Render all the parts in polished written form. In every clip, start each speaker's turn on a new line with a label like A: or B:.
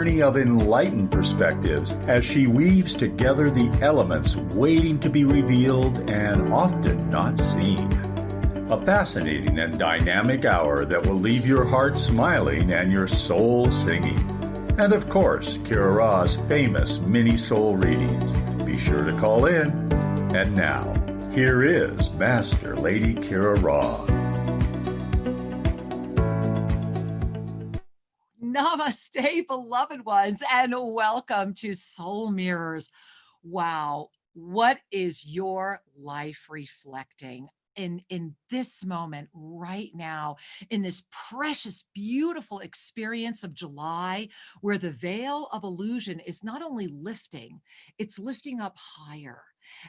A: journey of enlightened perspectives as she weaves together the elements waiting to be revealed and often not seen. A fascinating and dynamic hour that will leave your heart smiling and your soul singing. And of course, Kira Raa's famous mini soul readings. Be sure to call in. And now, here is Master Lady Kira Raa.
B: Namaste, beloved ones, and welcome to Soul Mirrors. Wow, what is your life reflecting in this moment right now, in this precious, beautiful experience of July, where the veil of illusion is not only lifting, it's lifting up higher.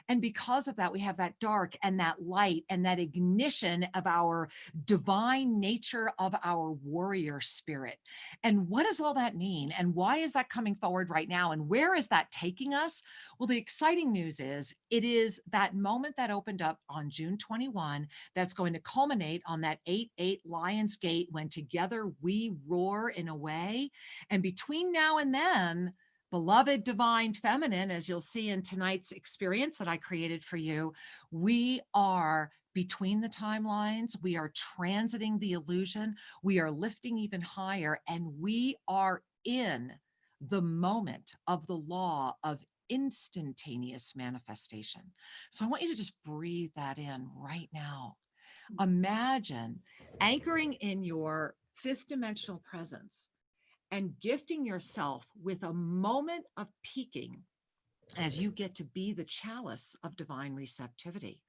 B: And because of that, we have that dark and that light and that ignition of our divine nature, of our warrior spirit. And what does all that mean? And why is that coming forward right now? And where is that taking us? Well, the exciting news is it is that moment that opened up on June 21 that's going to culminate on that 8/8 Lion's Gate, when together we roar in a way. And between now and then, beloved divine feminine, as you'll see in tonight's experience that I created for you, we are between the timelines, we are transiting the illusion, we are lifting even higher, and we are in the moment of the law of instantaneous manifestation. So I want you to just breathe that in right now. Imagine anchoring in your fifth dimensional presence and gifting yourself with a moment of peaking as you get to be the chalice of divine receptivity.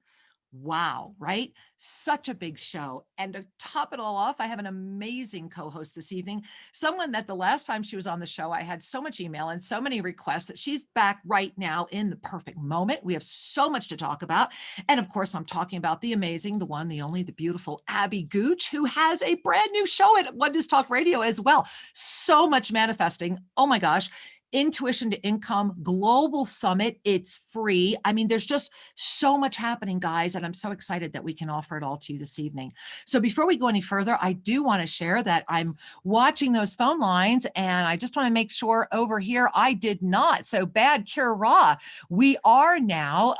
B: Wow, right? Such a big show. And to top it all off, I have an amazing co-host this evening, someone that the last time she was on the show, I had so much email and so many requests that she's back right now in the perfect moment. We have so much to talk about. And of course, I'm talking about the amazing, the one, the only, the beautiful Abby Gooch, who has a brand new show at Oneness Talk Radio as well. So much manifesting. Oh my gosh. Intuition to Income Global Summit. It's free. I mean, there's just so much happening, guys, and I'm so excited that we can offer it all to you this evening. So before we go any further, I do want to share that I'm watching those phone lines, and I just want to make sure over here I did not. So bad, Kira Raa. We are now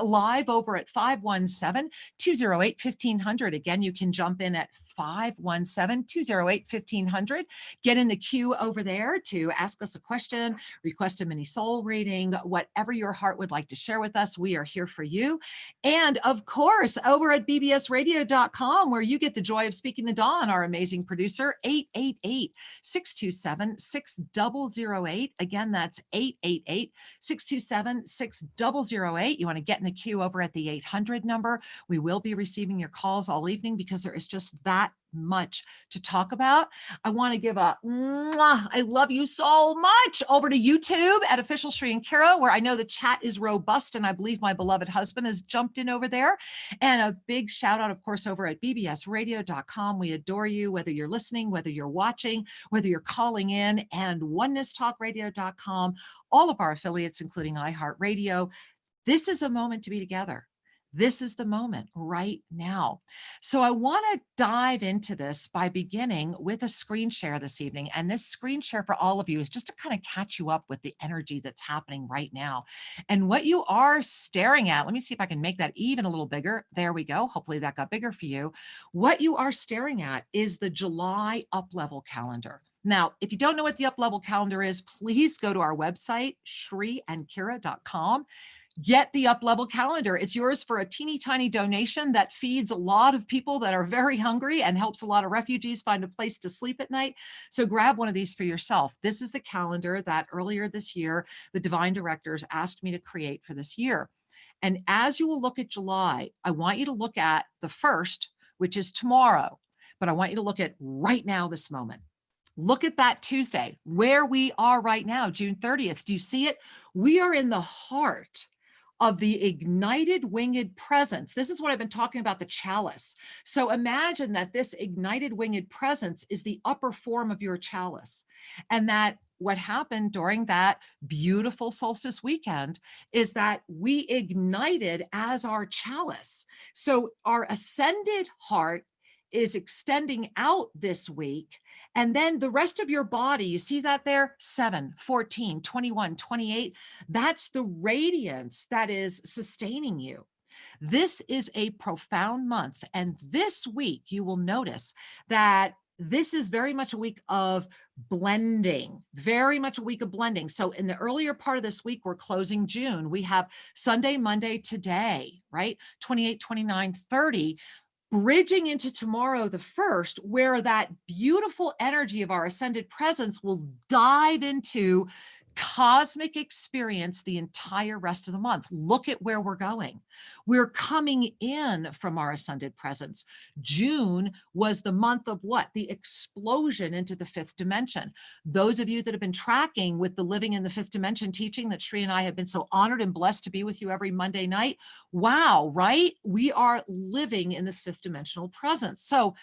B: live over at 517-208-1500. Again, you can jump in at 517-208-1500. Get in the queue over there to ask us a question, request a mini soul reading, whatever your heart would like to share with us. We are here for you. And of course, over at bbsradio.com, where you get the joy of speaking the dawn, our amazing producer, 888-627-6008. Again, that's 888-627-6008. You want to get in the queue over at the 800 number. We will be receiving your calls all evening because there is just that much to talk about. I want to give a mwah, I love you so much over to YouTube at Official Shri and Kira, where I know the chat is robust, and I believe my beloved husband has jumped in over there. And a big shout out, of course, over at bbsradio.com. We adore you, whether you're listening, whether you're watching, whether you're calling in, and onenesstalkradio.com, all of our affiliates, including iHeartRadio. This is a moment to be together. This is the moment right now. So I want to dive into this by beginning with a screen share this evening. And this screen share for all of you is just to kind of catch you up with the energy that's happening right now. And what you are staring at, let me see if I can make that even a little bigger. There we go. Hopefully that got bigger for you. What you are staring at is the July up-level calendar. Now, if you don't know what the up-level calendar is, please go to our website, shriandkira.com. Get the up-level calendar. It's yours for a teeny tiny donation that feeds a lot of people that are very hungry and helps a lot of refugees find a place to sleep at night. So grab one of these for yourself. This is the calendar that earlier this year, the divine directors asked me to create for this year. And as you will look at July, I want you to look at the 1st, which is tomorrow, but I want you to look at right now, this moment. Look at that Tuesday, where we are right now, June 30th. Do you see it? We are in the heart of the ignited winged presence. This is what I've been talking about, the chalice. So imagine that this ignited winged presence is the upper form of your chalice. And that what happened during that beautiful solstice weekend is that we ignited as our chalice. So our ascended heart is extending out this week. And then the rest of your body, you see that there? 7, 14, 21, 28. That's the radiance that is sustaining you. This is a profound month. And this week, you will notice that this is very much a week of blending, very much a week of blending. So in the earlier part of this week, we're closing June. We have Sunday, Monday, today, right? 28, 29, 30, bridging into tomorrow, the 1st, where that beautiful energy of our ascended presence will dive into cosmic experience the entire rest of the month. Look at where we're going. We're coming in from our ascended presence. June was the month of what? The explosion into the 5th dimension. Those of you that have been tracking with the Living in the 5th Dimension teaching that Sri and I have been so honored and blessed to be with you every Monday night. Wow, right? We are living in this 5th dimensional presence. So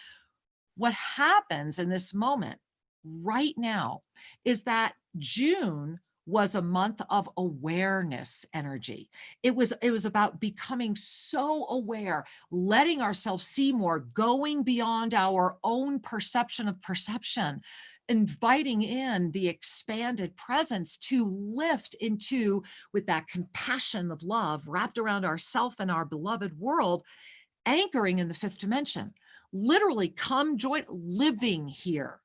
B: what happens in this moment right now is that June was a month of awareness energy. It was about becoming so aware, letting ourselves see more, going beyond our own perception of perception, inviting in the expanded presence to lift into, with that compassion of love wrapped around ourself and our beloved world, anchoring in the 5th dimension. Literally, come join, living here.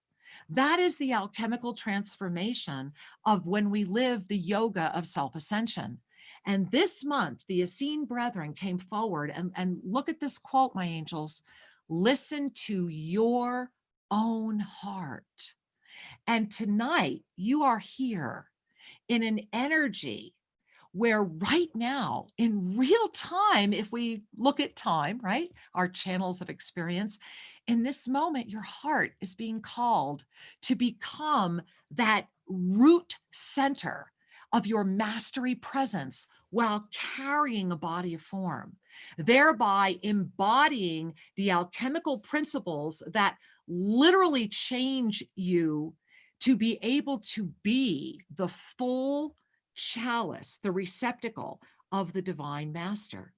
B: That is the alchemical transformation of when we live the yoga of self-ascension. And this month, the Essene brethren came forward and look at this quote, my angels: listen to your own heart. And tonight, you are here in an energy where right now, in real time, if we look at time, right, our channels of experience, in this moment, your heart is being called to become that root center of your mastery presence while carrying a body of form, thereby embodying the alchemical principles that literally change you to be able to be the full chalice, the receptacle of the divine master.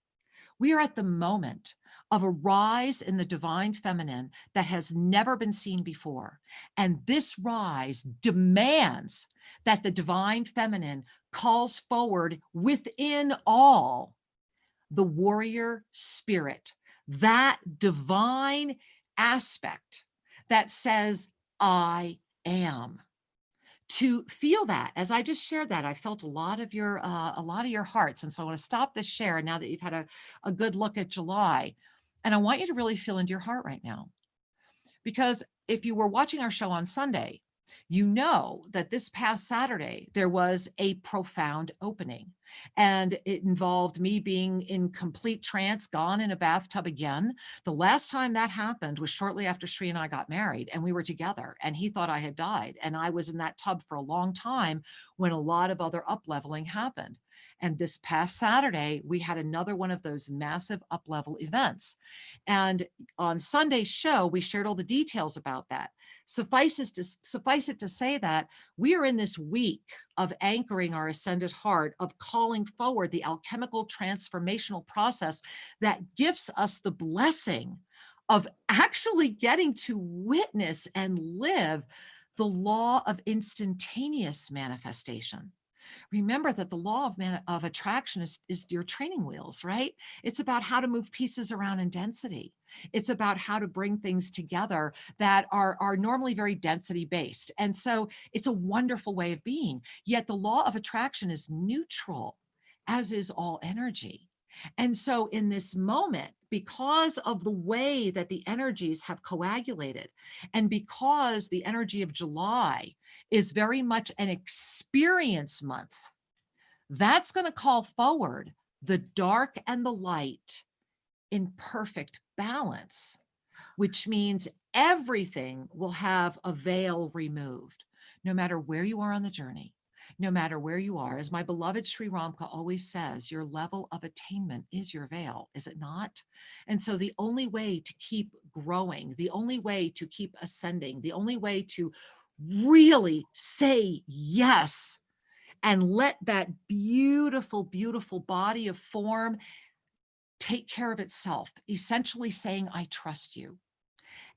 B: We are at the moment of a rise in the divine feminine that has never been seen before. And this rise demands that the divine feminine calls forward within all the warrior spirit, that divine aspect that says, I am. To feel that, as I just shared that, I felt a lot of your hearts. And so I want to stop this share now that you've had a good look at July. And I want you to really feel into your heart right now. Because if you were watching our show on Sunday, you know that this past Saturday, there was a profound opening. And it involved me being in complete trance, gone in a bathtub again. The last time that happened was shortly after Sri and I got married, and we were together, and he thought I had died. And I was in that tub for a long time when a lot of other up-leveling happened. And this past Saturday, we had another one of those massive up-level events. And on Sunday's show, we shared all the details about that. Suffice it to say that we are in this week of anchoring our ascended heart, of calling forward the alchemical transformational process that gives us the blessing of actually getting to witness and live the law of instantaneous manifestation. Remember that the law of attraction is your training wheels, right? It's about how to move pieces around in density. It's about how to bring things together that are normally very density based. And so it's a wonderful way of being. Yet the law of attraction is neutral, as is all energy. And so in this moment, because of the way that the energies have coagulated, and because the energy of July is very much an experience month, that's going to call forward the dark and the light in perfect balance, which means everything will have a veil removed, no matter where you are on the journey. No matter where you are, as my beloved Sri Ramka always says, your level of attainment is your veil, is it not? And so the only way to keep growing, the only way to keep ascending, the only way to really say yes and let that beautiful, beautiful body of form take care of itself, essentially saying, I trust you.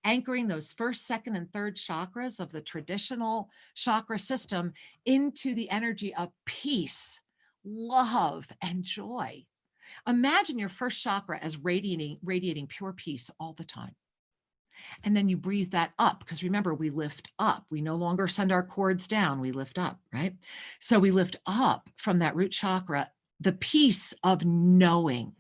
B: anchoring those first, second, and third chakras of the traditional chakra system into the energy of peace, love, and joy. Imagine your first chakra as radiating pure peace all the time. And then you breathe that up, because remember, we lift up. We no longer send our cords down, we lift up, right? So we lift up from that root chakra the peace of knowing.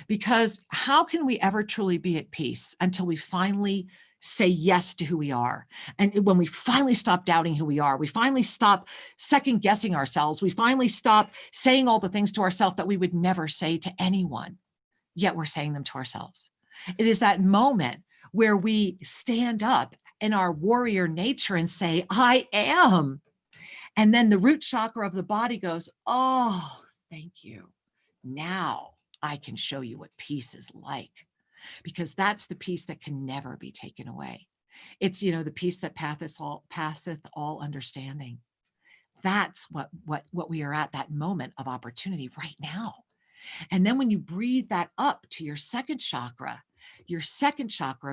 B: Because how can we ever truly be at peace until we finally say yes to who we are? And when we finally stop doubting who we are, we finally stop second guessing ourselves, we finally stop saying all the things to ourselves that we would never say to anyone, yet we're saying them to ourselves. It is that moment where we stand up in our warrior nature and say, I am. And then the root chakra of the body goes, oh, thank you. Now I can show you what peace is like, because that's the peace that can never be taken away. It's, the peace that passeth all understanding. That's what we are at, that moment of opportunity right now. And then when you breathe that up to your second chakra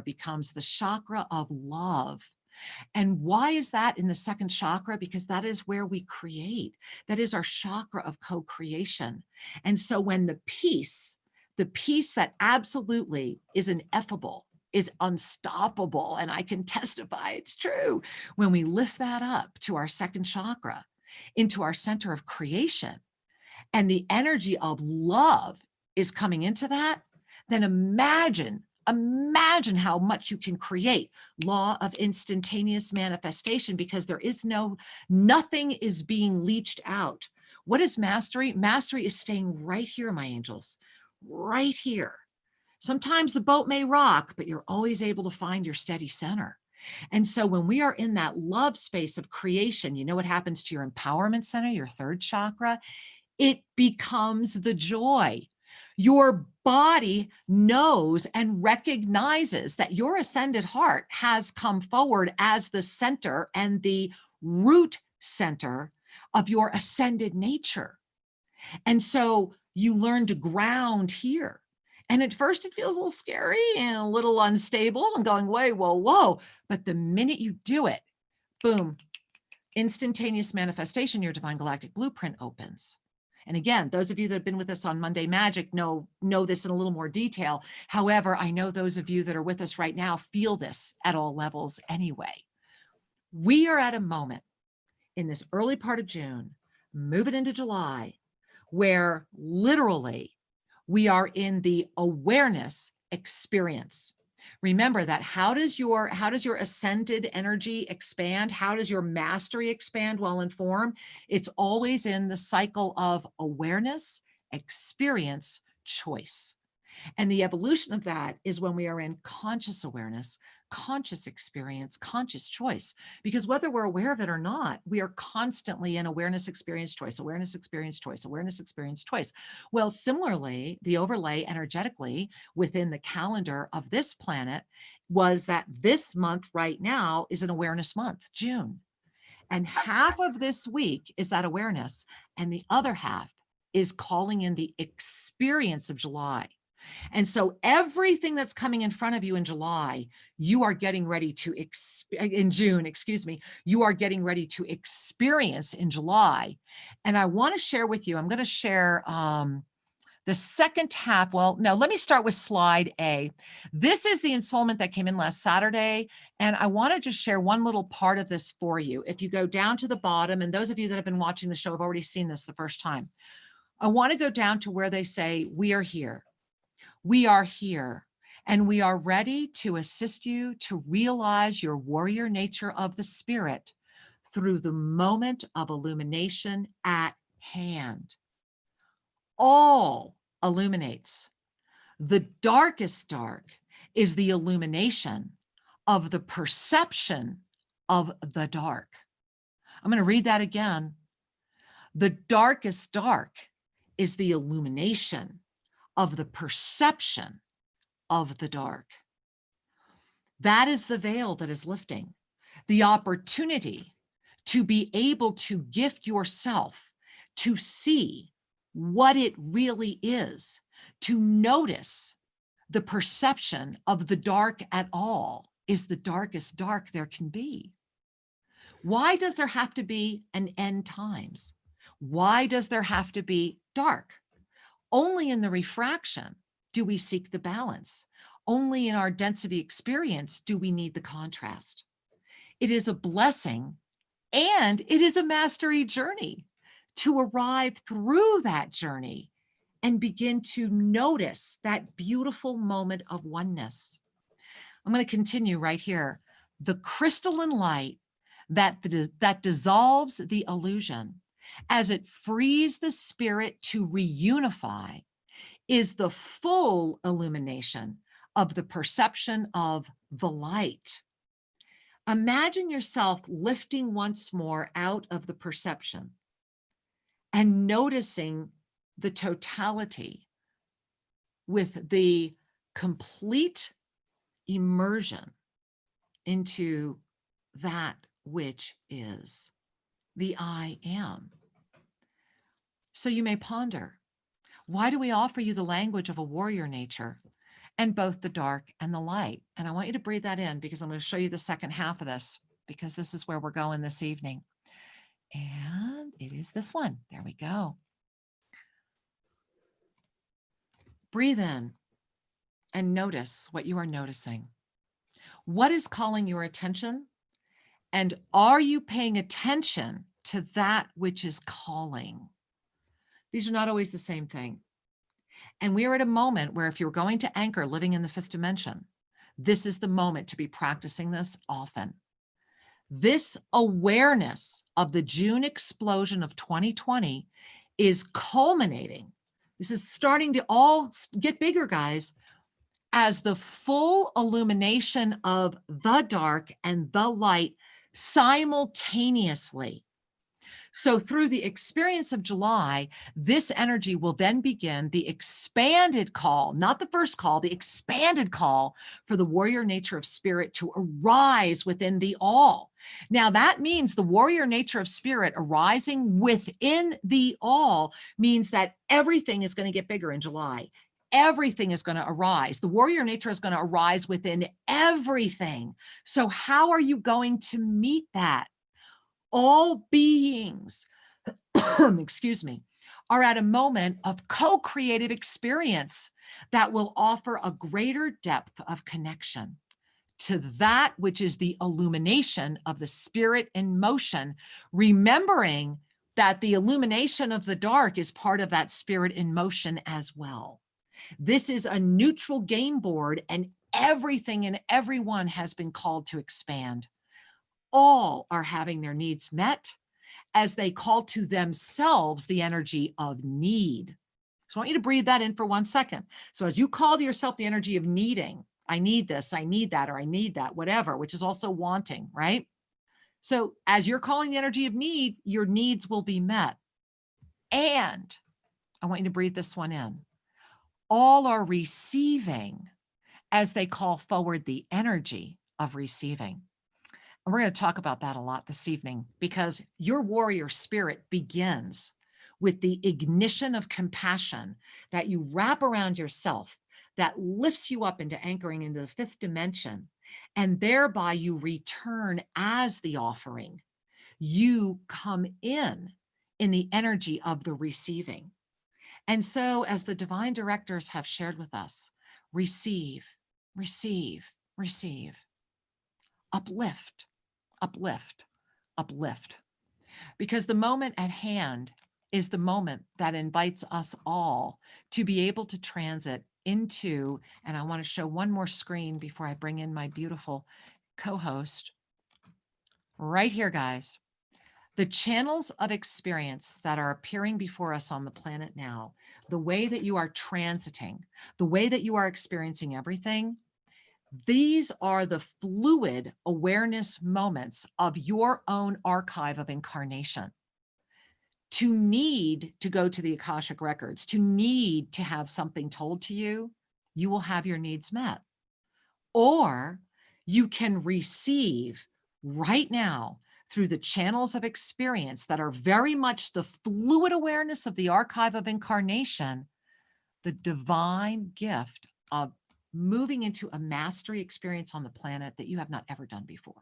B: becomes the chakra of love. And why is that in the second chakra? Because that is where we create. That is our chakra of co-creation. And so when the peace that absolutely is ineffable, is unstoppable, and I can testify it's true, when we lift that up to our second chakra, into our center of creation, and the energy of love is coming into that, then imagine how much you can create. Law of instantaneous manifestation, because nothing is being leached out. What is mastery? Mastery is staying right here, my angels, right here. Sometimes the boat may rock, but you're always able to find your steady center. And so when we are in that love space of creation, you know what happens to your empowerment center, your third chakra? It becomes the joy. Your body knows and recognizes that your ascended heart has come forward as the center and the root center of your ascended nature. And so you learn to ground here. And at first it feels a little scary and a little unstable and going, whoa. But the minute you do it, boom, instantaneous manifestation, your divine galactic blueprint opens. And again, those of you that have been with us on Monday Magic know this in a little more detail. However, I know those of you that are with us right now feel this at all levels anyway. We are at a moment in this early part of June, moving into July, where literally we are in the awareness experience. Remember that how does your ascended energy expand? How does your mastery expand while in form? It's always in the cycle of awareness, experience, choice. And the evolution of that is when we are in conscious awareness, conscious experience, conscious choice. Because whether we're aware of it or not, we are constantly in awareness, experience, choice, awareness, experience, choice, awareness, experience, choice. Well, similarly, the overlay energetically within the calendar of this planet was that this month right now is an awareness month, June. And half of this week is that awareness, and the other half is calling in the experience of July. And so everything that's coming in front of you in July, you are getting ready to, in June, excuse me, you are getting ready to experience in July. And I want to share with you, I'm going to share the second half. Well, no, let me start with slide A. This is the ensoulment that came in last Saturday. And I want to just share one little part of this for you. If you go down to the bottom, and those of you that have been watching the show have already seen this the first time, I want to go down to where they say, we are here. We are here, and we are ready to assist you to realize your warrior nature of the spirit through the moment of illumination at hand. All illuminates. The darkest dark is the illumination of the perception of the dark. I'm going to read that again. The darkest dark is the illumination of the perception of the dark. That is the veil that is lifting. The opportunity to be able to gift yourself to see what it really is, to notice the perception of the dark at all, is the darkest dark there can be. Why does there have to be an end times? Why does there have to be dark? Only in the refraction do we seek the balance. Only in our density experience do we need the contrast. It is a blessing and it is a mastery journey to arrive through that journey and begin to notice that beautiful moment of oneness. I'm going to continue right here. The crystalline light that dissolves the illusion as it frees the spirit to reunify is the full illumination of the perception of the light. Imagine yourself lifting once more out of the perception and noticing the totality with the complete immersion into that which is the I am. So you may ponder, why do we offer you the language of a warrior nature and both the dark and the light? And I want you to breathe that in because I'm going to show you the second half of this, because this is where we're going this evening. And it is this one. There we go. Breathe in and notice what you are noticing. What is calling your attention? And are you paying attention to that which is calling? These are not always the same thing. And we are at a moment where if you're going to anchor living in the fifth dimension, this is the moment to be practicing this often. This awareness of the June explosion of 2020 is culminating. This is starting to all get bigger, guys, as the full illumination of the dark and the light simultaneously. So through the experience of July, this energy will then begin the expanded call, not the first call, the expanded call for the warrior nature of spirit to arise within the all. Now that means the warrior nature of spirit arising within the all means that everything is going to get bigger in July. Everything is going to arise. The warrior nature is going to arise within everything. So how are you going to meet that? All beings, excuse me, are at a moment of co-creative experience that will offer a greater depth of connection to that which is the illumination of the spirit in motion, remembering that the illumination of the dark is part of that spirit in motion as well. This is a neutral game board, and everything and everyone has been called to expand. All are having their needs met as they call to themselves the energy of need. So I want you to breathe that in for 1 second. So as you call to yourself the energy of needing, I need this, I need that, or I need that, whatever, which is also wanting, right? So as you're calling the energy of need, your needs will be met. And I want you to breathe this one in. All are receiving as they call forward the energy of receiving. And we're going to talk about that a lot this evening, because your warrior spirit begins with the ignition of compassion that you wrap around yourself, that lifts you up into anchoring into the fifth dimension, and thereby you return as the offering. You come in the energy of the receiving. And so as the divine directors have shared with us, receive, receive, receive, uplift, uplift, uplift. Because the moment at hand is the moment that invites us all to be able to transit into, and I want to show one more screen before I bring in my beautiful co-host. Right here, guys. The channels of experience that are appearing before us on the planet now, the way that you are transiting, the way that you are experiencing everything, these are the fluid awareness moments of your own archive of incarnation. To need to go to the Akashic records, to need to have something told to you, you will have your needs met. Or you can receive right now through the channels of experience that are very much the fluid awareness of the archive of incarnation, the divine gift of moving into a mastery experience on the planet that you have not ever done before.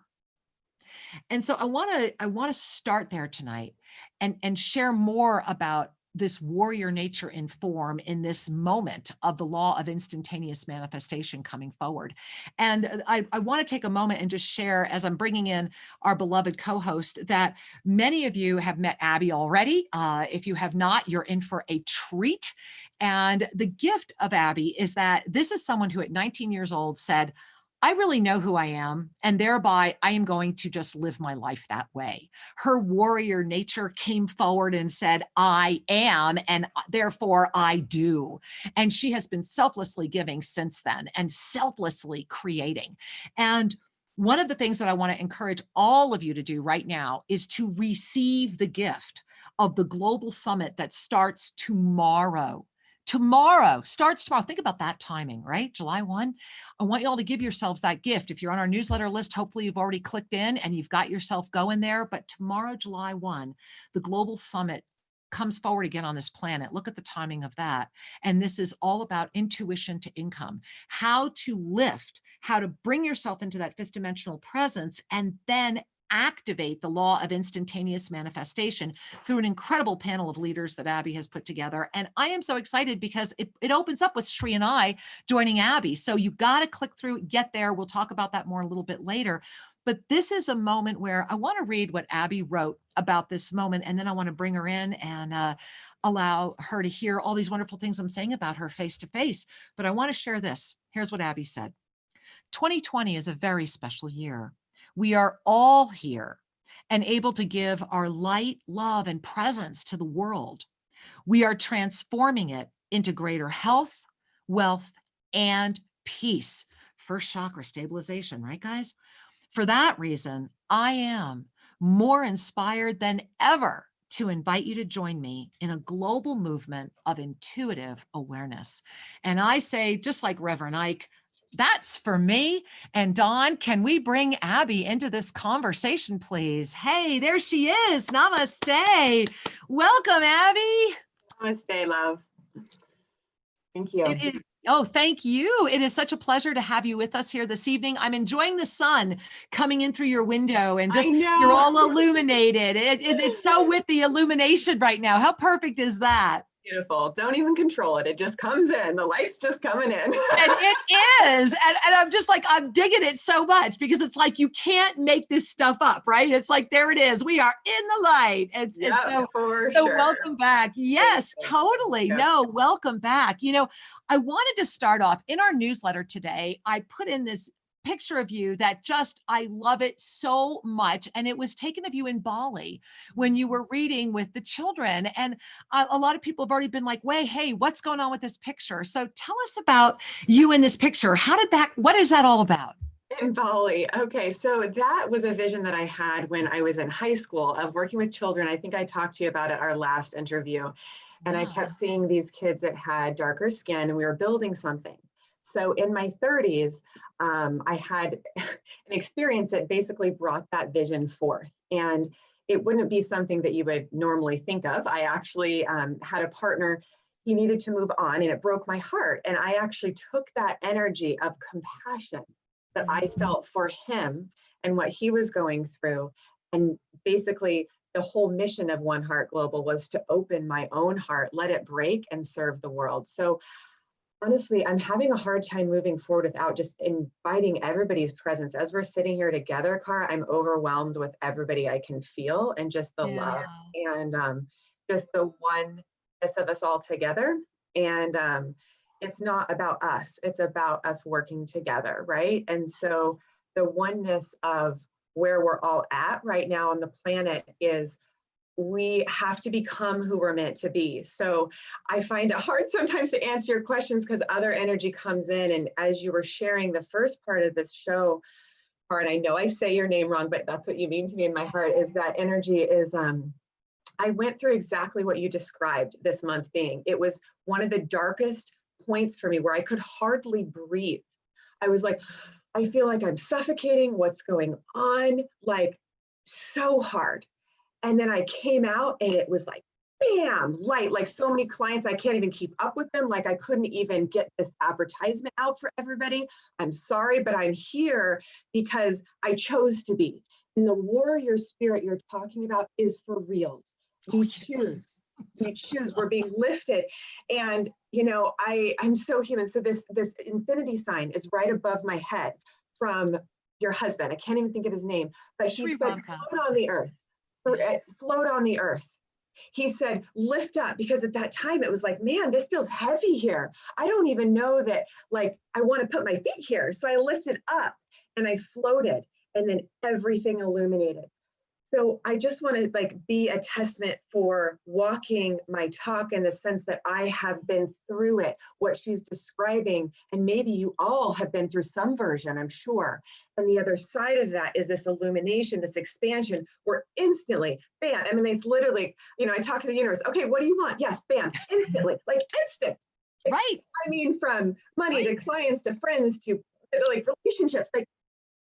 B: And so I want to start there tonight and share more about this warrior nature in form in this moment of the law of instantaneous manifestation coming forward. And I want to take a moment and just share, as I'm bringing in our beloved co-host, that many of you have met Abby already. If you have not, you're in for a treat. And the gift of Abby is that this is someone who at 19 years old said, I really know who I am, and thereby I am going to just live my life that way. Her warrior nature came forward and said, I am, and therefore I do. And she has been selflessly giving since then and selflessly creating. And one of the things that I want to encourage all of you to do right now is to receive the gift of the global summit that starts tomorrow. Tomorrow starts tomorrow. Think about that timing, right? July 1. I want you all to give yourselves that gift. If you're on our newsletter list, hopefully you've already clicked in and you've got yourself going there. But tomorrow, July 1, the global summit comes forward again on this planet. Look at the timing of that. And this is all about intuition to income, how to lift, how to bring yourself into that fifth dimensional presence, and then activate the law of instantaneous manifestation through an incredible panel of leaders that Abby has put together. And I am so excited because it opens up with Sri and I joining Abby. So you got to click through, get there. We'll talk about that more a little bit later. But this is a moment where I want to read what Abby wrote about this moment, and then I want to bring her in and allow her to hear all these wonderful things I'm saying about her face to face. But I want to share this. Here's what Abby said. 2020 is a very special year. We are all here and able to give our light, love, and presence to the world. We are transforming it into greater health, wealth, and peace. First chakra stabilization, right, guys? For that reason, I am more inspired than ever to invite you to join me in a global movement of intuitive awareness. And I say, just like Reverend Ike, that's for me. And Dawn, can we bring Abby into this conversation, please? Hey, there she is. Namaste. Welcome, Abby.
C: Namaste, love. Thank you.
B: It is. Oh, thank you. It is such a pleasure to have you with us here this evening. I'm enjoying the sun coming in through your window and just you're all illuminated. It's so with the illumination right now. How perfect is that?
C: Beautiful. Don't even control it. It just comes in. The light's just coming in.
B: And it is. And I'm just like, I'm digging it so much because it's like, you can't make this stuff up, right? It's like, there it is. We are in the light. And so
C: sure.
B: Welcome back. Yes, totally.
C: Yeah.
B: No, welcome back. You know, I wanted to start off in our newsletter today. I put in this picture of you that just, I love it so much. And it was taken of you in Bali when you were reading with the children. And a lot of people have already been like, wait, hey, what's going on with this picture? So tell us about you in this picture. What is that all about?
C: In Bali. Okay, so that was a vision that I had when I was in high school of working with children. I think I talked to you about it our last interview. And I kept seeing these kids that had darker skin and we were building something. So in my 30s, I had an experience that basically brought that vision forth. And it wouldn't be something that you would normally think of. I actually had a partner, he needed to move on and it broke my heart. And I actually took that energy of compassion that I felt for him and what he was going through. And basically the whole mission of One Heart Global was to open my own heart, let it break and serve the world. So honestly, I'm having a hard time moving forward without just inviting everybody's presence. As we're sitting here together, Kara, I'm overwhelmed with everybody I can feel and just the love and just the oneness of us all together. And it's not about us, it's about us working together, right? And so the oneness of where we're all at right now on the planet is we have to become who we're meant to be. So I find it hard sometimes to answer your questions because other energy comes in. And as you were sharing the first part of this show, and I know I say your name wrong, but that's what you mean to me in my heart, is that energy is, I went through exactly what you described this month being. It was one of the darkest points for me where I could hardly breathe. I was like, I feel like I'm suffocating. What's going on? Like so hard. And then I came out and it was like bam, light, like so many clients, I can't even keep up with them. Like I couldn't even get this advertisement out for everybody. I'm sorry, but I'm here because I chose to be. And the warrior spirit you're talking about is for reals. We choose. We choose. We're being lifted. And, you know, I'm so human. So this infinity sign is right above my head from your husband. I can't even think of his name, but he said, float on the earth. Float on the earth. He said, lift up, because at that time it was like, man, this feels heavy here. I don't even know that, like, I want to put my feet here. So I lifted up and I floated, and then everything illuminated. So I just want to like be a testament for walking my talk in the sense that I have been through it, what she's describing, and maybe you all have been through some version, I'm sure. And the other side of that is this illumination, this expansion, where instantly, bam, I mean, it's literally, you know, I talk to the universe, okay, what do you want? Yes, bam, instantly, like instant.
B: Right.
C: I mean, from money to clients to friends to like relationships, like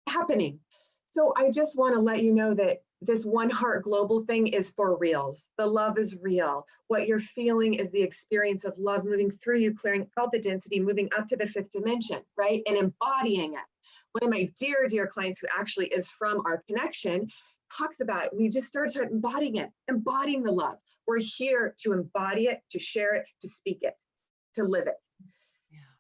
C: happening. So I just want to let you know that this one heart global thing is for reals. The love is real. What you're feeling is the experience of love moving through you, clearing out the density, moving up to the fifth dimension, right? And embodying it. One of my dear, dear clients who actually is from our connection talks about it. We just started embodying it, embodying the love. We're here to embody it, to share it, to speak it, to live it.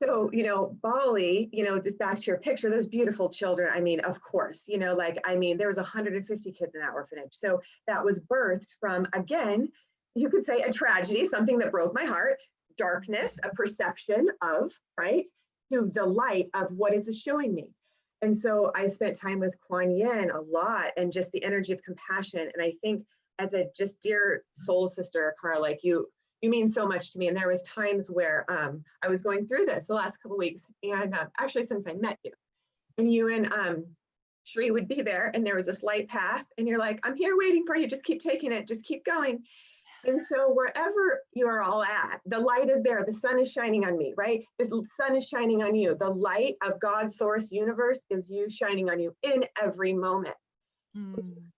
C: So, you know, Bali, you know, back to your picture, those beautiful children, I mean, of course, you know, like, I mean, there was 150 kids in that orphanage. So that was birthed from, again, you could say a tragedy, something that broke my heart, darkness, a perception of, right, to the light of what is it showing me. And so I spent time with Kuan Yin a lot, and just the energy of compassion. And I think as a just dear soul sister, Kara, like you mean so much to me. And there was times where I was going through this the last couple of weeks, and actually since I met you, and you and Shri would be there, and there was this light path, and you're like, I'm here waiting for you, just keep taking it, just keep going. And so wherever you are all at, the light is there, the sun is shining on me, right? The sun is shining on you. The light of God's source universe is you shining on you in every moment.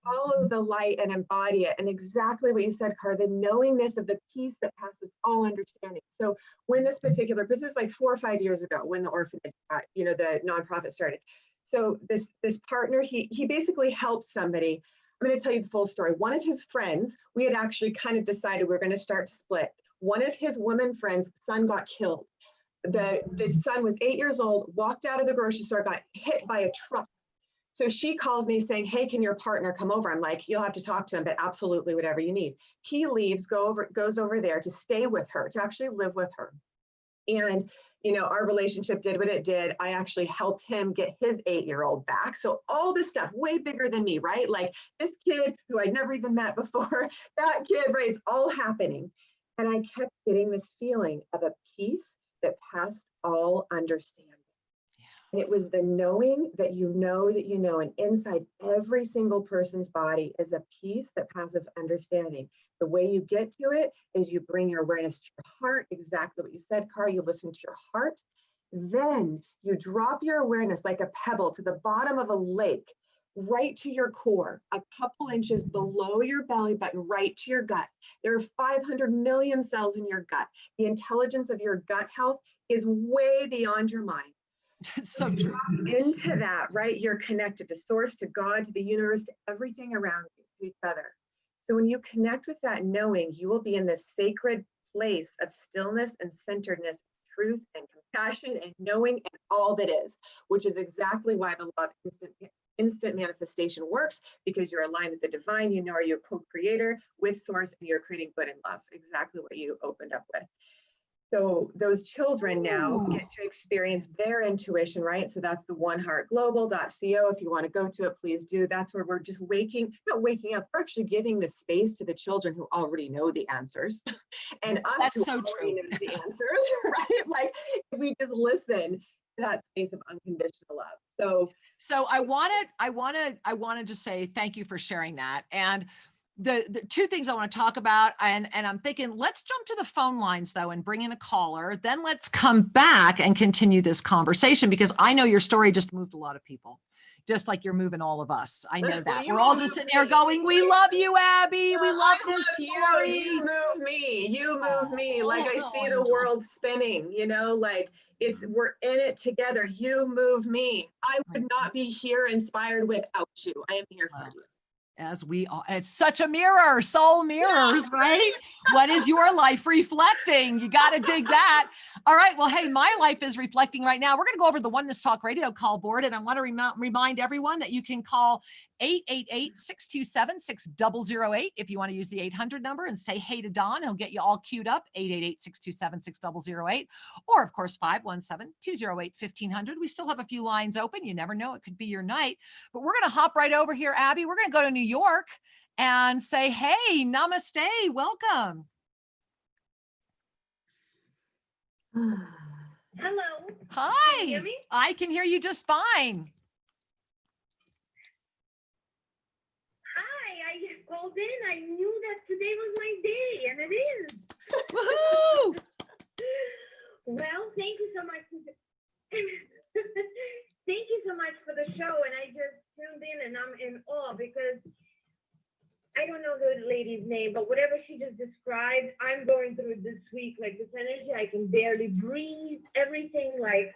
C: Follow the light and embody it. And exactly what you said, Kara, the knowingness of the peace that passes all understanding. So when this particular, because it was like 4 or 5 years ago when the orphanage, you know, the nonprofit started. So this partner, he basically helped somebody. I'm going to tell you the full story. One of his friends, we had actually kind of decided we were going to start to split. One of his woman friends' son got killed. The son was 8 years old, walked out of the grocery store, got hit by a truck. So she calls me saying, hey, can your partner come over? I'm like, you'll have to talk to him, but absolutely whatever you need. He leaves, goes over there to stay with her, to actually live with her. And, you know, our relationship did what it did. I actually helped him get his 8-year-old back. So all this stuff, way bigger than me, right? Like this kid who I'd never even met before, that kid, right? It's all happening. And I kept getting this feeling of a peace that passed all understanding. And it was the knowing that you know, and inside every single person's body is a peace that passes understanding. The way you get to it is you bring your awareness to your heart, exactly what you said, Kara, you listen to your heart. Then you drop your awareness like a pebble to the bottom of a lake, right to your core, a couple inches below your belly button, right to your gut. There are 500 million cells in your gut. The intelligence of your gut health is way beyond your mind.
B: So true.
C: Into that, right? You're connected to source, to God, to the universe, to everything around you, to each other. So when you connect with that knowing, you will be in this sacred place of stillness and centeredness, truth and compassion and knowing and all that is, which is exactly why the law of instant manifestation works, because you're aligned with the divine, you know, you're co-creator with source, and you're creating good and love, exactly what you opened up with. So those children now get to experience their intuition, right? So that's the oneheartglobal.co. If you want to go to it, please do. That's where we're just not waking up, we're actually giving the space to the children who already know the answers and us who already know the answers, right? Like if we just listen to that space of unconditional love. So
B: I want to just say thank you for sharing that. And the two things I want to talk about, and I'm thinking, let's jump to the phone lines though and bring in a caller. Then let's come back and continue this conversation, because I know your story just moved a lot of people, just like you're moving all of us. I know that. We're all just sitting there going, we love you, Abby. We love this story.
C: You move me, you move me. Like I see the
B: Angel.
C: world spinning, you know, like we're in it together. You move me. I would not be here inspired without you. I am here for you.
B: As we all, it's such a mirror, soul mirrors, right? What is your life reflecting? You got to dig that. All right. Well, hey, my life is reflecting right now. We're going to go over the Oneness Talk Radio call board. And I want to remind everyone that you can call 888-627-6008 if you want to use the 800 number and say, hey to Don. He'll get you all queued up, 888-627-6008. Or, of course, 517-208-1500. We still have a few lines open. You never know. It could be your night. But we're going to hop right over here, Abby. We're going to go to New York and say, hey, namaste, welcome.
D: Hello.
B: Hi.
D: Can you hear me?
B: I can hear you just fine.
D: Hi, I called in. I knew that today was my day, and it is.
B: Woohoo!
D: Well, thank you so much. Thank you so much for the show, and I just tuned in, and I'm in awe because I don't know the lady's name, but whatever she just described, I'm going through this week, like this energy. I can barely breathe, everything. Like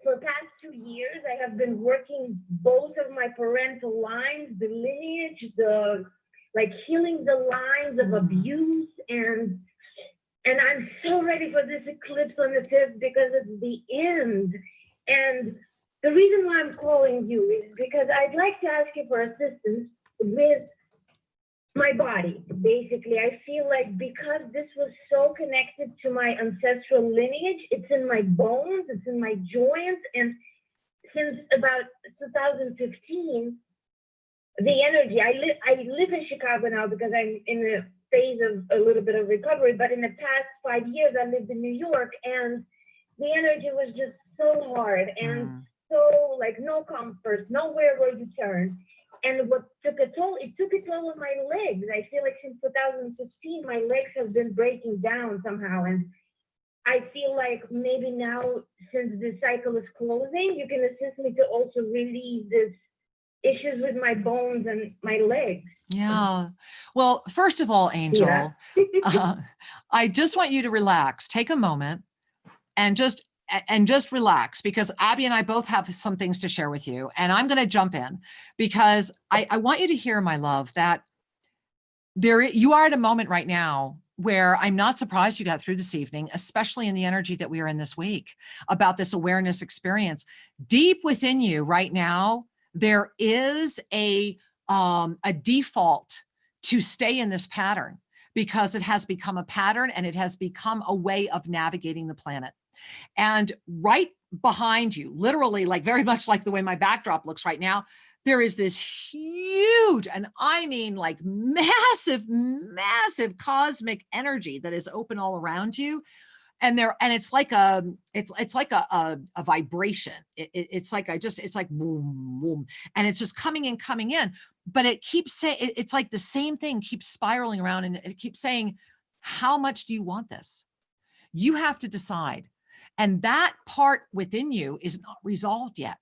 D: for the past 2 years, I have been working both of my parental lines, the lineage, like healing the lines of abuse, and I'm so ready for this eclipse on the 5th because it's the end. And the reason why I'm calling you is because I'd like to ask you for assistance with my body. Basically, I feel like because this was so connected to my ancestral lineage, it's in my bones, it's in my joints, and since about 2015, the energy, I live in Chicago now because I'm in a phase of a little bit of recovery, but in the past 5 years, I lived in New York, and the energy was just so hard and so like no comfort, nowhere where you turn. And what took a toll, it took a toll on my legs. I feel like since 2015, my legs have been breaking down somehow. And I feel like maybe now, since the cycle is closing, you can assist me to also release this issues with my bones and my legs.
B: Yeah. Well, first of all, Angel, I just want you to relax. Take a moment and just relax, because Abby and I both have some things to share with you. And I'm going to jump in because I want you to hear, my love, that you are at a moment right now where I'm not surprised you got through this evening, especially in the energy that we are in this week about this awareness experience. Deep within you right now, there is a default to stay in this pattern because it has become a pattern and it has become a way of navigating the planet. And right behind you, literally, like very much like the way my backdrop looks right now, there is this huge, and I mean like massive, massive cosmic energy that is open all around you. And it's like a vibration. It's like boom, boom. And it's just coming in. But it keeps saying, it's like the same thing keeps spiraling around, and it keeps saying, how much do you want this? You have to decide. And that part within you is not resolved yet.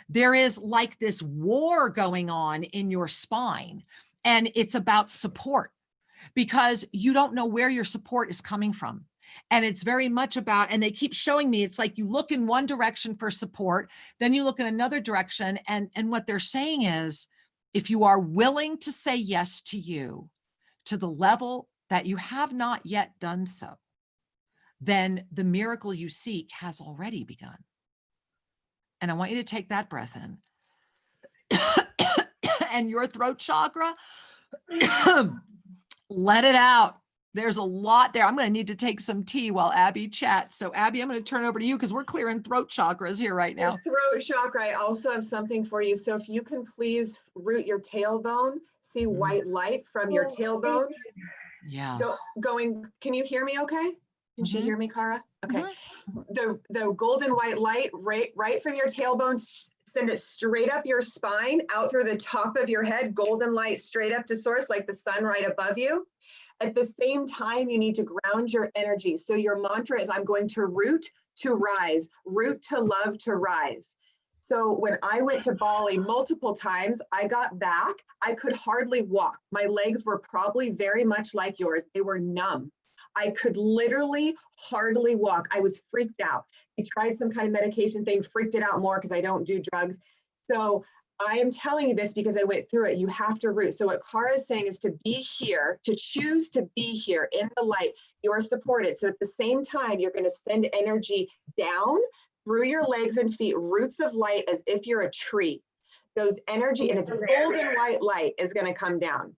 B: There is like this war going on in your spine, and it's about support because you don't know where your support is coming from. And it's very much about, and they keep showing me, it's like you look in one direction for support, then you look in another direction. And what they're saying is, if you are willing to say yes to you to the level that you have not yet done so, then the miracle you seek has already begun. And I want you to take that breath in. And your throat chakra, let it out. There's a lot there. I'm going to need to take some tea while Abby chats. So Abby, I'm going to turn it over to you because we're clearing throat chakras here right now.
C: The throat chakra, I also have something for you. So if you can please root your tailbone, see white light from your tailbone.
B: Yeah.
C: Going, can you hear me okay? Can she hear me, Kara? Okay. The golden white light right from your tailbone, send it straight up your spine, out through the top of your head, golden light straight up to source, like the sun right above you. At the same time, you need to ground your energy. So your mantra is, I'm going to root to rise, root to love to rise. So when I went to Bali multiple times, I got back, I could hardly walk. My legs were probably very much like yours. They were numb. I could literally hardly walk. I was freaked out. I tried some kind of medication thing, freaked it out more because I don't do drugs. So I am telling you this because I went through it. You have to root. So what Kara is saying is to be here, to choose to be here in the light. You are supported. So at the same time, you're going to send energy down through your legs and feet, roots of light, as if you're a tree. Those energy, and it's golden white light, is going to come down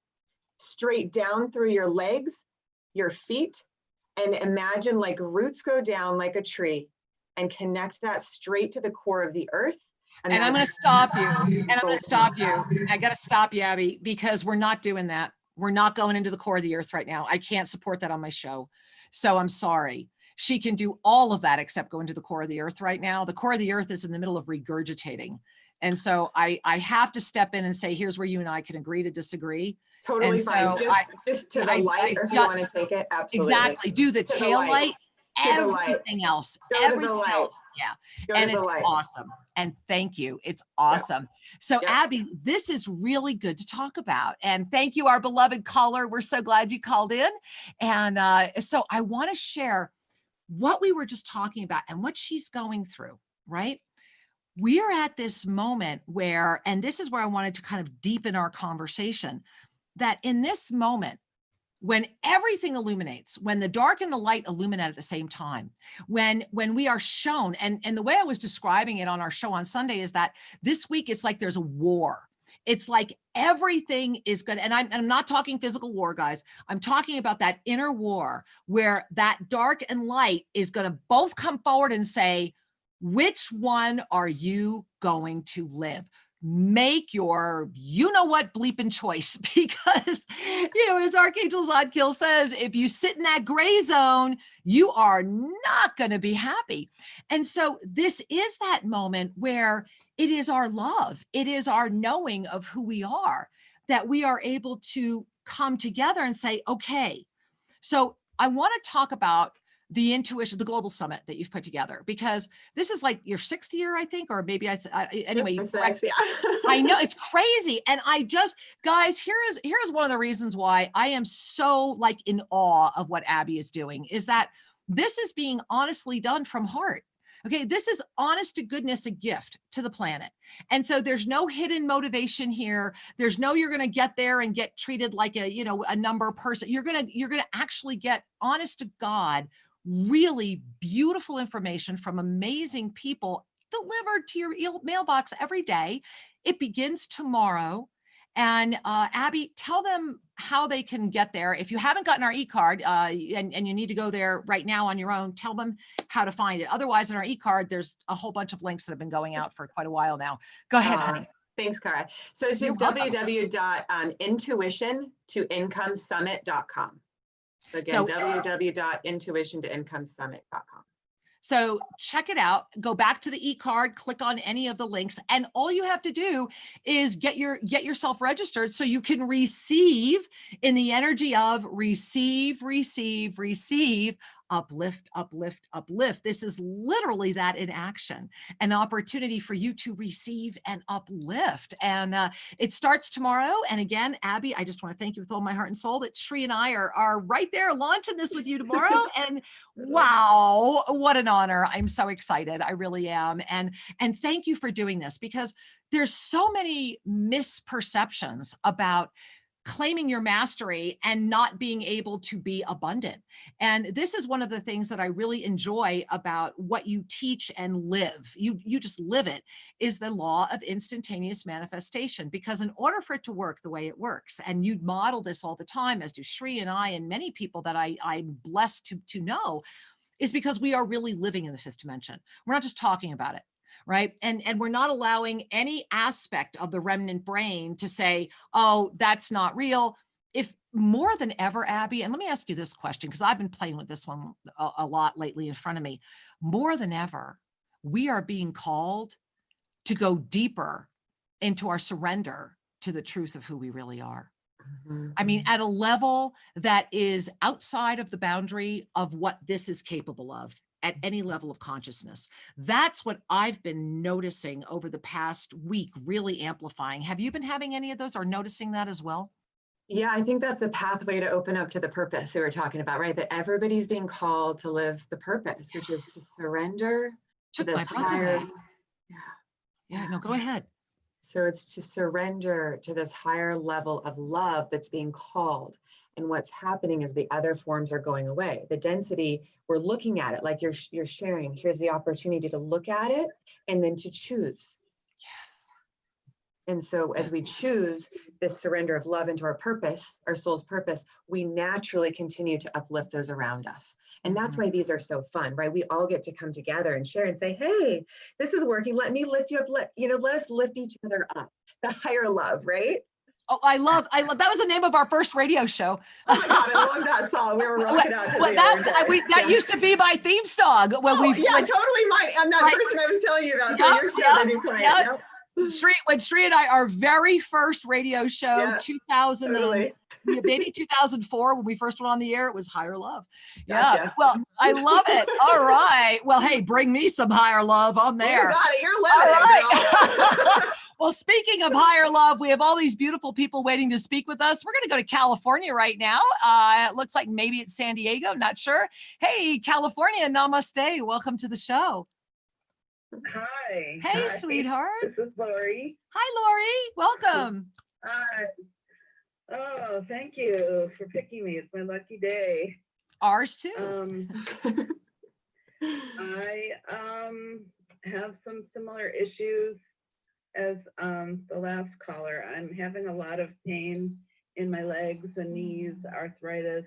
C: straight down through your legs, your feet, and imagine like roots go down like a tree and connect that straight to the core of the earth.
B: And I'm going to stop you. And I'm going to stop you. I got to stop you, Abby, because we're not doing that. We're not going into the core of the earth right now. I can't support that on my show. So I'm sorry. She can do all of that except go into the core of the earth right now. The core of the earth is in the middle of regurgitating. And so I have to step in and say, here's where you and I can agree to disagree.
C: Totally
B: and
C: fine.
B: So
C: just to the light, or if you want to take it, absolutely.
B: Exactly. Do the tail light, everything else. Everything else. Yeah. And it's awesome. And thank you. It's awesome. So Abby, this is really good to talk about. And thank you, our beloved caller. We're so glad you called in. And so I want to share what we were just talking about and what she's going through, right? We are at this moment where, and this is where I wanted to kind of deepen our conversation, that in this moment, when everything illuminates, when the dark and the light illuminate at the same time, when we are shown, and the way I was describing it on our show on Sunday is that this week it's like there's a war. It's like everything is good. And I'm not talking physical war, guys. I'm talking about that inner war where that dark and light is going to both come forward and say, which one are you going to live? Make your, you know what, bleeping choice, because, as Archangel Zadkiel says, if you sit in that gray zone, you are not going to be happy. And so this is that moment where it is our love, it is our knowing of who we are, that we are able to come together and say, okay, so I want to talk about the intuition, the global summit that you've put together, because this is like your 6th year, I think, or maybe anyway. I know it's crazy. And guys, here's one of the reasons why I am so like in awe of what Abby is doing, is that this is being honestly done from heart. Okay, this is honest to goodness, a gift to the planet. And so there's no hidden motivation here. There's no, you're going to get there and get treated like a number person. You're going to actually get, honest to God, really beautiful information from amazing people delivered to your mailbox every day. It begins tomorrow. And Abby, tell them how they can get there. If you haven't gotten our e-card and you need to go there right now on your own, tell them how to find it. Otherwise, in our e-card, there's a whole bunch of links that have been going out for quite a while now. Go ahead, honey.
C: Thanks, Kara. So it's just www.intuitiontoincomesummit.com. So again, www.intuitiontoincomesummit.com.
B: So check it out, go back to the e-card, click on any of the links, and all you have to do is get yourself registered so you can receive in the energy of receive, uplift, uplift, uplift. This is literally that in action, an opportunity for you to receive and uplift. And it starts tomorrow. And again, Abby, I just want to thank you with all my heart and soul that Sri and I are right there launching this with you tomorrow. And wow, what an honor. I'm so excited. I really am. And thank you for doing this, because there's so many misperceptions about claiming your mastery and not being able to be abundant. And this is one of the things that I really enjoy about what you teach and live. You just live it, is the law of instantaneous manifestation, because in order for it to work the way it works, and you model this all the time, as do Sri and I and many people that I'm blessed to know, is because we are really living in the 5th dimension. We're not just talking about it. Right. And we're not allowing any aspect of the remnant brain to say, oh, that's not real. If more than ever, Abby, and let me ask you this question, because I've been playing with this one a lot lately in front of me. More than ever, we are being called to go deeper into our surrender to the truth of who we really are. Mm-hmm. I mean, at a level that is outside of the boundary of what this is capable of. At any level of consciousness. That's what I've been noticing over the past week, really amplifying. Have you been having any of those or noticing that as well?
C: Yeah, I think that's a pathway to open up to the purpose we were talking about, right? That everybody's being called to live the purpose, which is to surrender to
B: Took
C: this
B: my breath
C: higher.
B: away. Yeah, no, go ahead.
C: So it's to surrender to this higher level of love that's being called. And what's happening is the other forms are going away. The density, we're looking at it like you're sharing. Here's the opportunity to look at it and then to choose. And so as we choose this surrender of love into our purpose, our soul's purpose, we naturally continue to uplift those around us. And that's why these are so fun, right? We all get to come together and share and say, hey, this is working. Let me lift you up. Let us lift each other up. The higher love, right?
B: Oh, I love, that was the name of our first radio show.
C: Oh my God, I love that song. We were rocking out to
B: that used to be my theme song. When
C: totally mine. And that person I was telling you about, your show that you played. Yep.
B: When Sri and I, our very first radio show, 2000,
C: totally.
B: Maybe 2004, when we first went on the air, it was Higher Love.
C: Gotcha.
B: Yeah. Well, I love it. All right. Well, hey, bring me some higher love. I'm there.
C: You got it. You're living it, girl.
B: Well, speaking of higher love, we have all these beautiful people waiting to speak with us. We're going to go to California right now. It looks like maybe it's San Diego. Not sure. Hey, California. Namaste. Welcome to the show.
E: Hi.
B: Hey,
E: Hi.
B: sweetheart.
E: This is Lori.
B: Hi, Lori. Welcome.
E: Hi. Oh, thank you for picking me. It's my lucky day.
B: Ours too.
E: I have some similar issues as the last caller. I'm having a lot of pain in my legs and knees, arthritis,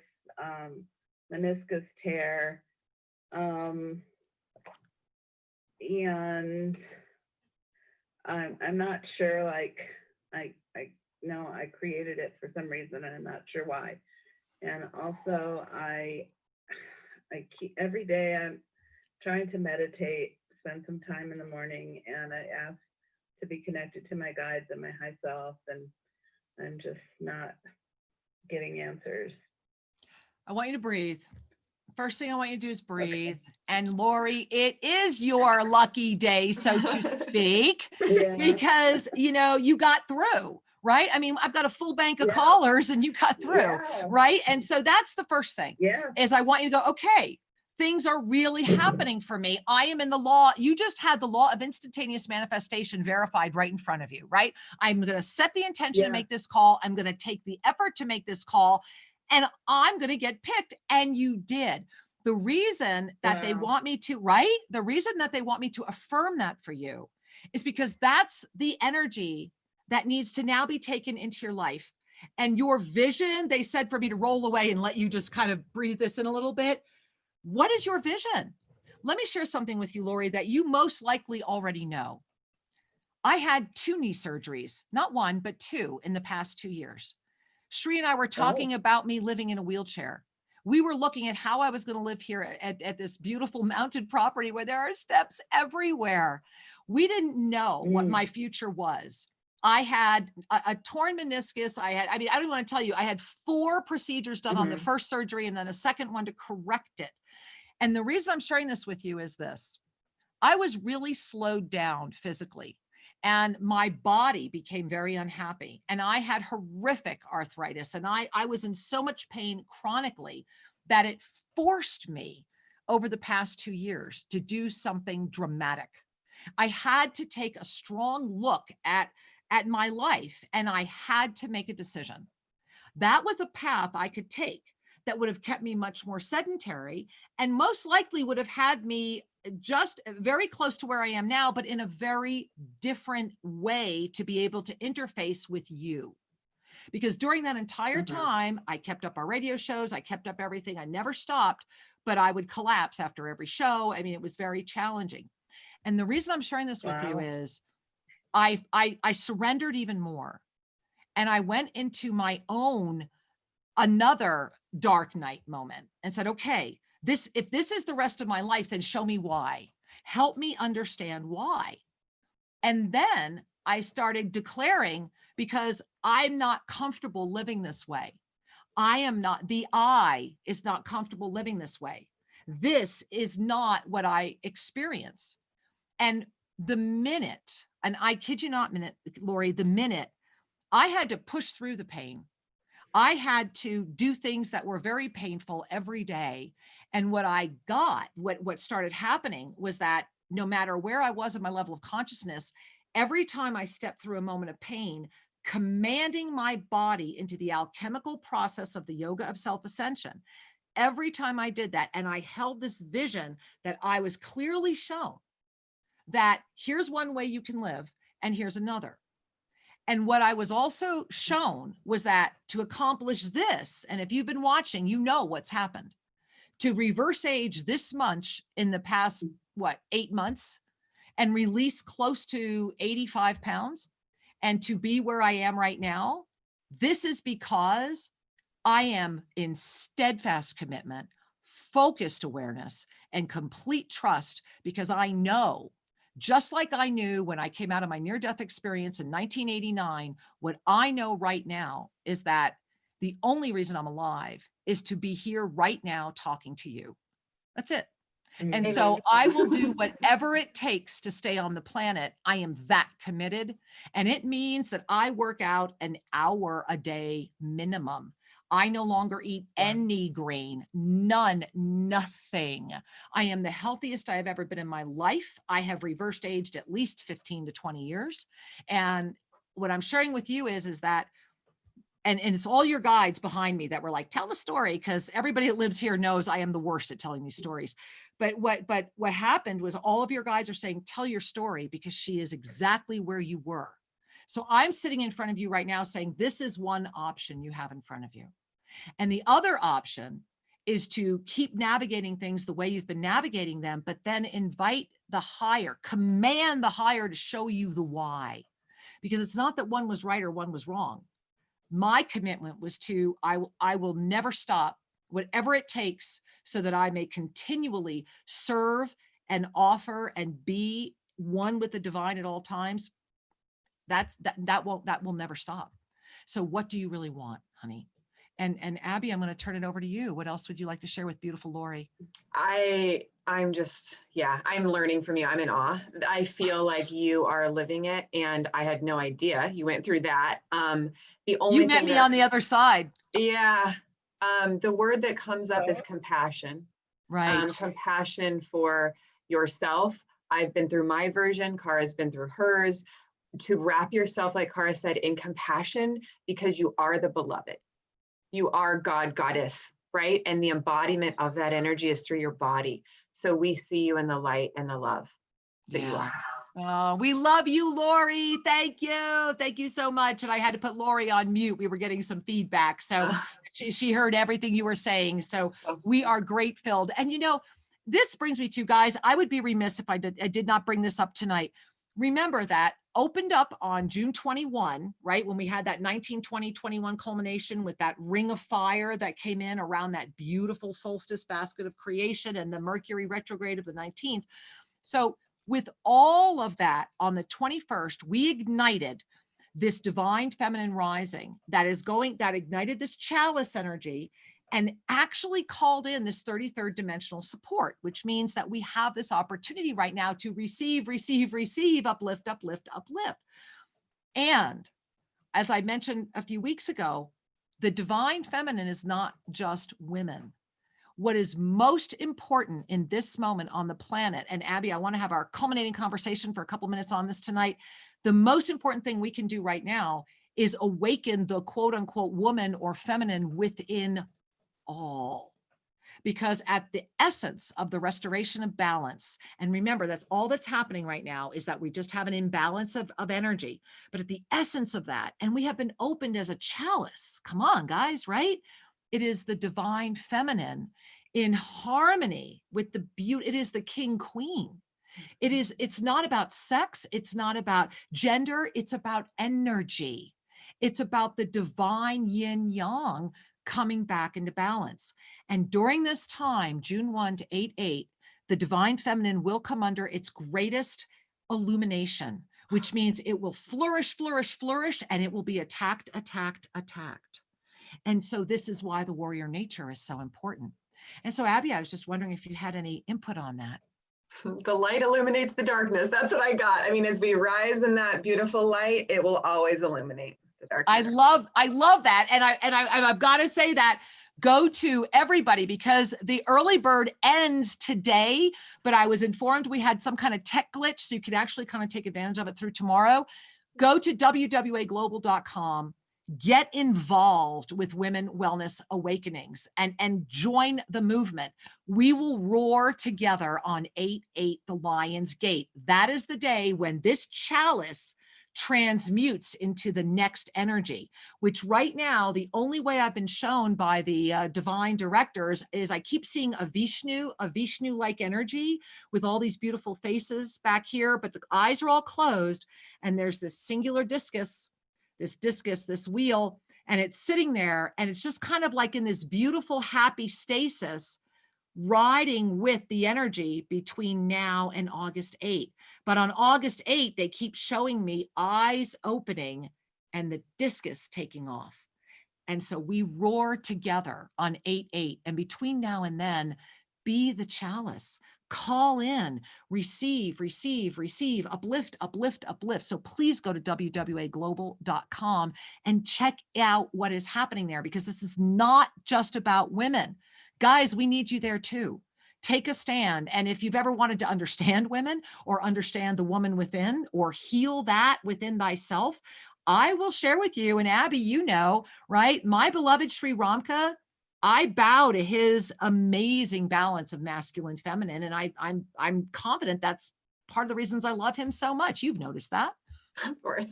E: meniscus tear. And I'm not sure, like, I know I created it for some reason, and I'm not sure why. And also I keep, every day I'm trying to meditate, spend some time in the morning, and I ask to be connected to my guides and my high self, and I'm just not getting answers.
B: I want you to breathe. First thing I want you to do is breathe. Okay. And Lori, it is your lucky day, so to speak, because, you got through, right? I mean, I've got a full bank of callers and you got through, right? And so that's the first thing is I want you to go, okay, things are really happening for me. I am in the law. You just had the law of instantaneous manifestation verified right in front of you, right? I'm going to set the intention to make this call. I'm going to take the effort to make this call, and I'm going to get picked. And you did. The reason that they want me to, right? The reason that they want me to affirm that for you is because that's the energy that needs to now be taken into your life. And your vision, they said for me to roll away and let you just kind of breathe this in a little bit. What is your vision? Let me share something with you, Lori, that you most likely already know. I had 2 knee surgeries, not 1, but 2 in the past 2 years. Sri and I were talking about me living in a wheelchair. We were looking at how I was going to live here at this beautiful mountain property where there are steps everywhere. We didn't know what my future was. I had a torn meniscus. I don't want to tell you, I had 4 procedures done on the first surgery and then a second one to correct it. And the reason I'm sharing this with you is this. I was really slowed down physically, and my body became very unhappy, and I had horrific arthritis, and I was in so much pain chronically that it forced me over the past 2 years to do something dramatic. I had to take a strong look at my life, and I had to make a decision. That was a path I could take that would have kept me much more sedentary and most likely would have had me just very close to where I am now, but in a very different way to be able to interface with you. Because during that entire time, I kept up our radio shows, I kept up everything, I never stopped, but I would collapse after every show. I mean, it was very challenging. And the reason I'm sharing this with you is I surrendered even more. And I went into my own, another dark night moment and said, okay, if this is the rest of my life, then show me why. Help me understand why. And then I started declaring, because I'm not comfortable living this way. The I is not comfortable living this way. This is not what I experience. And the minute, and I kid you not, Lori, the minute I had to push through the pain, I had to do things that were very painful every day. And what I got, what started happening was that no matter where I was in my level of consciousness, every time I stepped through a moment of pain, commanding my body into the alchemical process of the yoga of self-ascension, every time I did that, and I held this vision that I was clearly shown that here's one way you can live and here's another. And what I was also shown was that to accomplish this, and if you've been watching, you know what's happened. To reverse age this much in the past, 8 months, and release close to 85 pounds, and to be where I am right now, this is because I am in steadfast commitment, focused awareness, and complete trust, because I know, just like I knew when I came out of my near-death experience in 1989, what I know right now is that the only reason I'm alive is to be here right now talking to you. That's it. And
C: Amen.
B: so I will do whatever it takes to stay on the planet. I am that committed. And it means that I work out an hour a day minimum. I no longer eat any grain, none, nothing. I am the healthiest I have ever been in my life. I have reversed aged at least 15 to 20 years. And what I'm sharing with you is that, and it's all your guides behind me that were like, tell the story, because everybody that lives here knows I am the worst at telling these stories. But what happened was all of your guides are saying, tell your story, because she is exactly where you were. So I'm sitting in front of you right now saying, this is one option you have in front of you. And the other option is to keep navigating things the way you've been navigating them, but then invite the higher, command the higher to show you the why. Because it's not that one was right or one was wrong. My commitment was to, I will never stop, whatever it takes, so that I may continually serve and offer and be one with the divine at all times. That will never stop. So what do you really want, honey? And Abby, I'm going to turn it over to you. What else would you like to share with beautiful Lori?
C: I'm just, I'm learning from you. I'm in awe. I feel like you are living it, and I had no idea you went through that. The only
B: You met me on the other side.
C: Yeah. The word that comes up is compassion.
B: Right.
C: Compassion for yourself. I've been through my version. Kara's been through hers. To wrap yourself, like Kara said, in compassion, because you are the beloved. You are God, goddess, right? And the embodiment of that energy is through your body. So we see you in the light and the love that you are.
B: Oh, we love you, Lori. Thank you. Thank you so much. And I had to put Lori on mute. We were getting some feedback. So she heard everything you were saying. So we are great filled. And this brings me to, guys, I would be remiss if I did not bring this up tonight. Remember that opened up on June 21, right? When we had that 1920-21 culmination with that ring of fire that came in around that beautiful solstice basket of creation and the Mercury retrograde of the 19th. So with all of that, on the 21st, we ignited this divine feminine rising that ignited this chalice energy and actually called in this 33rd dimensional support, which means that we have this opportunity right now to receive, uplift, uplift, uplift. And as I mentioned a few weeks ago, the divine feminine is not just women. What is most important in this moment on the planet, and Abby, I want to have our culminating conversation for a couple minutes on this tonight. The most important thing we can do right now is awaken the quote unquote woman or feminine within all. Because at the essence of the restoration of balance, and remember, that's all that's happening right now, is that we just have an imbalance of energy. But at the essence of that, and we have been opened as a chalice, come on, guys, right? It is the divine feminine in harmony with the beauty. It is the king queen. It's not about sex. It's not about gender. It's about energy. It's about the divine yin yang coming back into balance. And during this time, June 1 to 8/8, the divine feminine will come under its greatest illumination, which means it will flourish, flourish, flourish, and it will be attacked, attacked, attacked. And so this is why the warrior nature is so important. And so, Abby, I was just wondering if you had any input on that.
C: The light illuminates the darkness. That's what I got. I mean, as we rise in that beautiful light, it will always illuminate. the dark.
B: I love that. And I've got to say that go to everybody because the early bird ends today, but I was informed we had some kind of tech glitch. So you can actually kind of take advantage of it through tomorrow. Go to wwaglobal.com. Get involved with Women Wellness Awakenings and join the movement. We will roar together on 8/8, the Lion's Gate. That is the day when this chalice transmutes into the next energy, which right now, the only way I've been shown by the divine directors is I keep seeing a Vishnu-like energy with all these beautiful faces back here, but the eyes are all closed. And there's this singular discus, this wheel, and it's sitting there and it's just kind of like in this beautiful, happy stasis, riding with the energy between now and August 8th. But on August 8th, they keep showing me eyes opening and the discus taking off. And so we roar together on 8/8. And between now and then, be the chalice. Call in, receive, uplift. So please go to wwaglobal.com and check out what is happening there, because this is not just about women. Guys, we need you there too. Take a stand. And if you've ever wanted to understand women or understand the woman within or heal that within thyself, I will share with you. And Abby, you know, right? My beloved Sri Ramka, I bow to his amazing balance of masculine, feminine, and I'm confident that's part of the reasons I love him so much. You've noticed that.
C: Of course.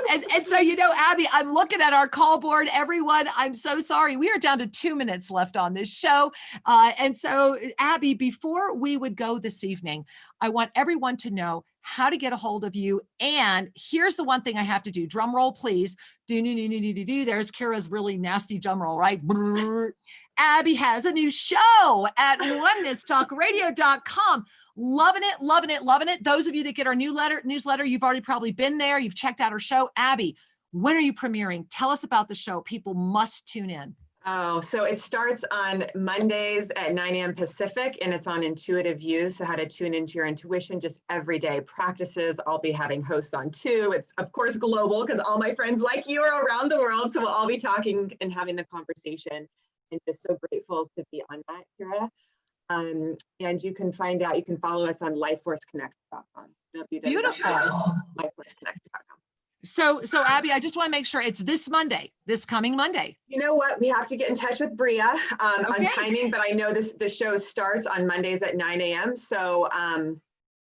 B: and so, you know, Abby, I'm looking at our call board. Everyone, I'm so sorry. We are down to 2 minutes left on this show. And so, Abby, before we would go this evening, I want everyone to know how to get a hold of you. And here's the one thing I have to do. Drum roll, please. There's Kira's really nasty drum roll, right? Abby has a new show at onenesstalkradio.com. Loving it. Those of you that get our newsletter, you've already probably been there. You've checked out our show. Abby, when are you premiering? Tell us about the show. People must tune in.
C: Oh, so it starts on Mondays at 9 a.m. Pacific, and it's on intuitive views. So how to tune into your intuition, just everyday practices. I'll be having hosts on too. It's of course global because all my friends like you are around the world. So we'll all be talking and having the conversation, and just so grateful to be on that, Kira. And you can follow us on lifeforceconnect.com.
B: Beautiful.
C: Lifeforceconnect.com.
B: So Abby, I just want to make sure it's this coming Monday.
C: You know what? We have to get in touch with Bria on timing, but I know the show starts on Mondays at 9 a.m. So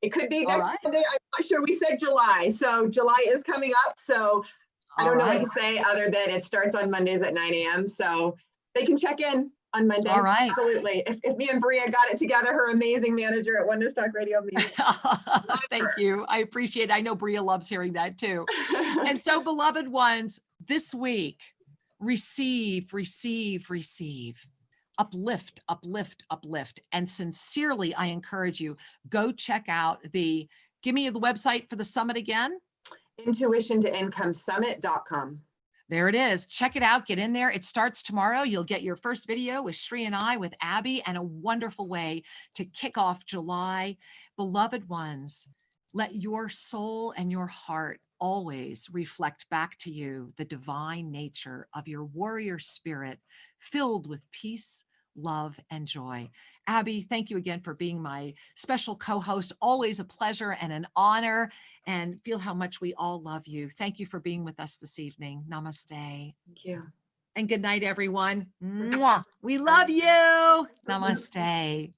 C: it could be next Monday. I'm not sure. We said July. So July is coming up. So I don't know what to say other than it starts on Mondays at 9 a.m. So they can check in on Monday.
B: All right.
C: Absolutely. If me and Bria got it together, her amazing manager at Oneness Talk Radio.
B: Thank you. I appreciate it. I know Bria loves hearing that too. And so, beloved ones, this week, receive. Uplift. And sincerely, I encourage you, go check out give me the website for the summit again.
C: Intuitiontoincomesummit.com.
B: There it is. Check it out. Get in there. It starts tomorrow. You'll get your first video with Sri and I, with Abby, and a wonderful way to kick off July. Beloved ones, let your soul and your heart always reflect back to you the divine nature of your warrior spirit, filled with peace, love, and joy. Abby, thank you again for being my special co-host. Always a pleasure and an honor, and feel how much we all love you. Thank you for being with us this evening. Namaste.
C: Thank you.
B: And good night, everyone. Mwah. We love you. Namaste.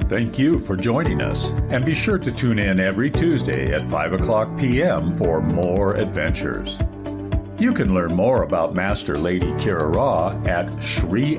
A: Thank you for joining us, and be sure to tune in every Tuesday at 5:00 p.m. for more adventures. You can learn more about Master Lady Kira Raa at Sri